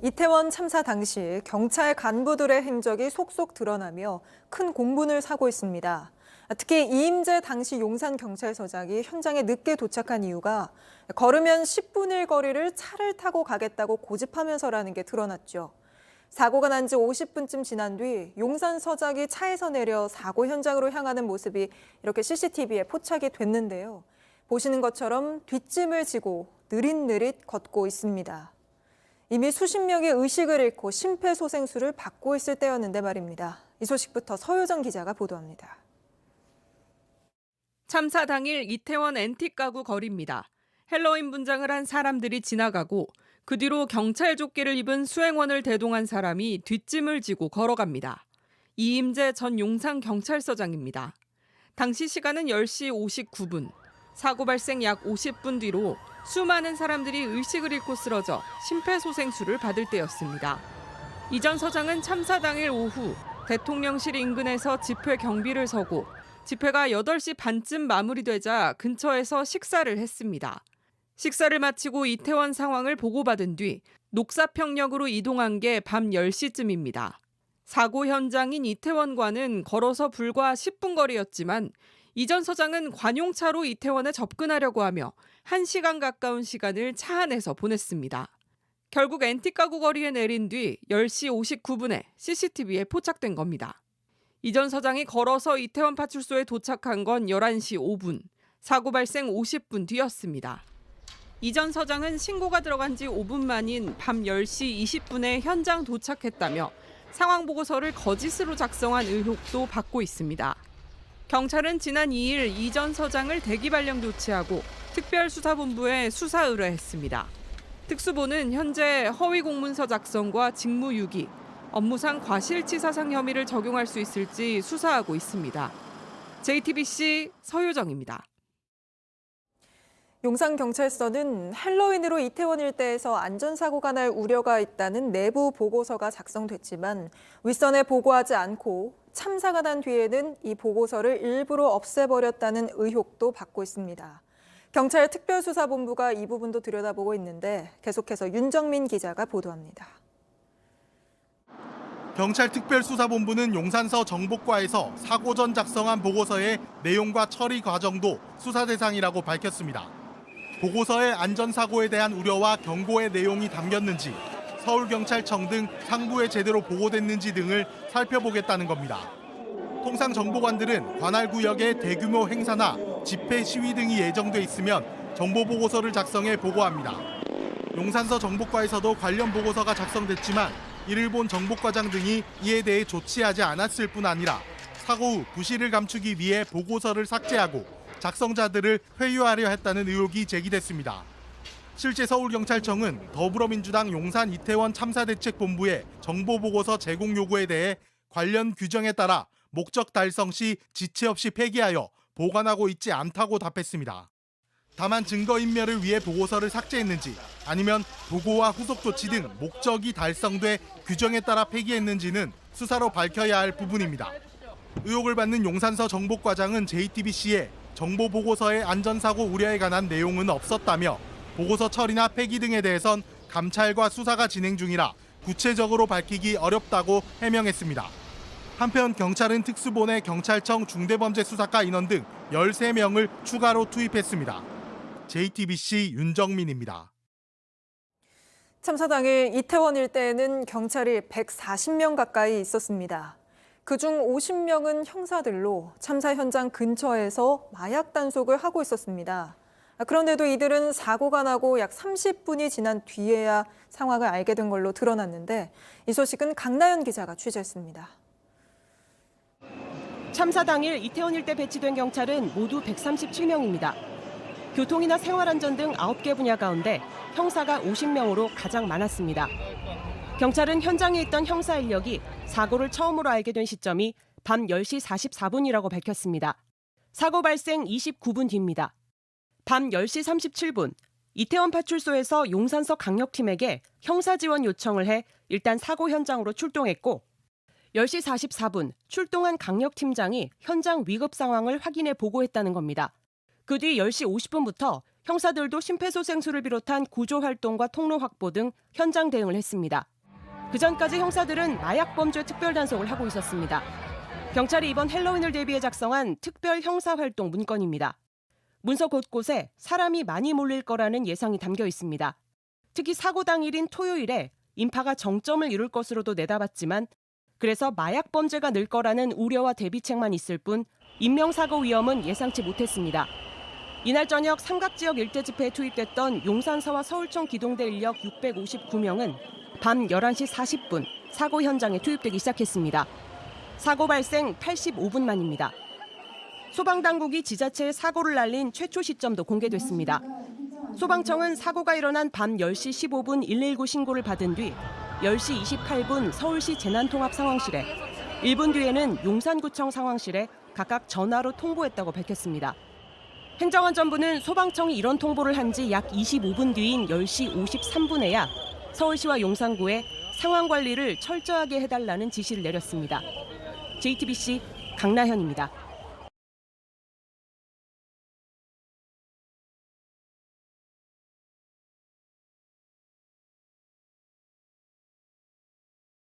이태원 참사 당시 경찰 간부들의 행적이 속속 드러나며 큰 공분을 사고 있습니다. 특히 이임재 당시 용산경찰서장이 현장에 늦게 도착한 이유가 걸으면 10분의 거리를 차를 타고 가겠다고 고집하면서라는 게 드러났죠. 사고가 난 지 50분쯤 지난 뒤 용산서장이 차에서 내려 사고 현장으로 향하는 모습이 이렇게 CCTV에 포착이 됐는데요. 보시는 것처럼 뒷짐을 지고 느릿느릿 걷고 있습니다. 이미 수십 명이 의식을 잃고 심폐소생술을 받고 있을 때였는데 말입니다. 이 소식부터 서효정 기자가 보도합니다. 참사 당일 이태원 앤틱 가구 거리입니다. 헬로윈 분장을 한 사람들이 지나가고 그 뒤로 경찰 조끼를 입은 수행원을 대동한 사람이 뒷짐을 지고 걸어갑니다. 이임재 전 용산경찰서장입니다. 당시 시간은 10시 59분. 사고 발생 약 50분 뒤로 수많은 사람들이 의식을 잃고 쓰러져 심폐소생술을 받을 때였습니다. 이 전 서장은 참사 당일 오후 대통령실 인근에서 집회 경비를 서고 집회가 8시 반쯤 마무리되자 근처에서 식사를 했습니다. 식사를 마치고 이태원 상황을 보고받은 뒤 녹사평역으로 이동한 게 밤 10시쯤입니다. 사고 현장인 이태원과는 걸어서 불과 10분 거리였지만 이 전 서장은 관용차로 이태원에 접근하려고 하며 1시간 가까운 시간을 차 안에서 보냈습니다. 결국 앤틱 가구 거리에 내린 뒤 10시 59분에 CCTV에 포착된 겁니다. 이 전 서장이 걸어서 이태원 파출소에 도착한 건 11시 5분, 사고 발생 50분 뒤였습니다. 이 전 서장은 신고가 들어간 지 5분 만인 밤 10시 20분에 현장 도착했다며 상황 보고서를 거짓으로 작성한 의혹도 받고 있습니다. 경찰은 지난 2일 이 전 서장을 대기 발령 조치하고 특별수사본부에 수사 의뢰했습니다. 특수본은 현재 허위 공문서 작성과 직무유기, 업무상 과실치사상 혐의를 적용할 수 있을지 수사하고 있습니다. JTBC 서효정입니다. 용산경찰서는 헬로윈으로 이태원 일대에서 안전사고가 날 우려가 있다는 내부 보고서가 작성됐지만 윗선에 보고하지 않고 참사가 난 뒤에는 이 보고서를 일부러 없애버렸다는 의혹도 받고 있습니다. 경찰 특별수사본부가 이 부분도 들여다보고 있는데 계속해서 윤정민 기자가 보도합니다. 경찰 특별수사본부는 용산서 정보과에서 사고 전 작성한 보고서의 내용과 처리 과정도 수사 대상이라고 밝혔습니다. 보고서의 안전사고에 대한 우려와 경고의 내용이 담겼는지, 서울경찰청 등 상부에 제대로 보고됐는지 등을 살펴보겠다는 겁니다. 통상 정보관들은 관할 구역의 대규모 행사나 집회 시위 등이 예정돼 있으면 정보보고서를 작성해 보고합니다. 용산서 정보과에서도 관련 보고서가 작성됐지만 이를 본 정보과장 등이 이에 대해 조치하지 않았을 뿐 아니라 사고 후 부실을 감추기 위해 보고서를 삭제하고 작성자들을 회유하려 했다는 의혹이 제기됐습니다. 실제 서울경찰청은 더불어민주당 용산 이태원 참사대책본부의 정보보고서 제공 요구에 대해 관련 규정에 따라 목적 달성 시 지체 없이 폐기하여 보관하고 있지 않다고 답했습니다. 다만 증거인멸을 위해 보고서를 삭제했는지 아니면 보고와 후속 조치 등 목적이 달성돼 규정에 따라 폐기했는지는 수사로 밝혀야 할 부분입니다. 의혹을 받는 용산서 정보과장은 JTBC에 정보보고서의 안전사고 우려에 관한 내용은 없었다며 보고서 처리나 폐기 등에 대해선 감찰과 수사가 진행 중이라 구체적으로 밝히기 어렵다고 해명했습니다. 한편 경찰은 특수본에 경찰청 중대범죄수사과 인원 등 13명을 추가로 투입했습니다. JTBC 윤정민입니다. 참사 당일 이태원 일대에는 경찰이 140명 가까이 있었습니다. 그중 50명은 형사들로 참사 현장 근처에서 마약 단속을 하고 있었습니다. 그런데도 이들은 사고가 나고 약 30분이 지난 뒤에야 상황을 알게 된 걸로 드러났는데 이 소식은 강나연 기자가 취재했습니다. 참사 당일 이태원 일대 배치된 경찰은 모두 137명입니다. 교통이나 생활안전 등 9개 분야 가운데 형사가 50명으로 가장 많았습니다. 경찰은 현장에 있던 형사 인력이 사고를 처음으로 알게 된 시점이 밤 10시 44분이라고 밝혔습니다. 사고 발생 29분 뒤입니다. 밤 10시 37분, 이태원 파출소에서 용산서 강력팀에게 형사 지원 요청을 해 일단 사고 현장으로 출동했고 10시 44분 출동한 강력팀장이 현장 위급 상황을 확인해 보고했다는 겁니다. 그 뒤 10시 50분부터 형사들도 심폐소생술을 비롯한 구조 활동과 통로 확보 등 현장 대응을 했습니다. 그전까지 형사들은 마약범죄 특별단속을 하고 있었습니다. 경찰이 이번 헬로윈을 대비해 작성한 특별 형사활동 문건입니다. 문서 곳곳에 사람이 많이 몰릴 거라는 예상이 담겨 있습니다. 특히 사고 당일인 토요일에 인파가 정점을 이룰 것으로도 내다봤지만 그래서 마약 범죄가 늘 거라는 우려와 대비책만 있을 뿐 인명사고 위험은 예상치 못했습니다. 이날 저녁 삼각지역 일대 집회에 투입됐던 용산서와 서울청 기동대 인력 659명은 밤 11시 40분 사고 현장에 투입되기 시작했습니다. 사고 발생 85분 만입니다. 소방당국이 지자체에 사고를 알린 최초 시점도 공개됐습니다. 소방청은 사고가 일어난 밤 10시 15분 119 신고를 받은 뒤 10시 28분 서울시 재난통합상황실에 1분 뒤에는 용산구청 상황실에 각각 전화로 통보했다고 밝혔습니다. 행정안전부는 소방청이 이런 통보를 한 지 약 25분 뒤인 10시 53분에야 서울시와 용산구에 상황 관리를 철저하게 해달라는 지시를 내렸습니다. JTBC 강나현입니다.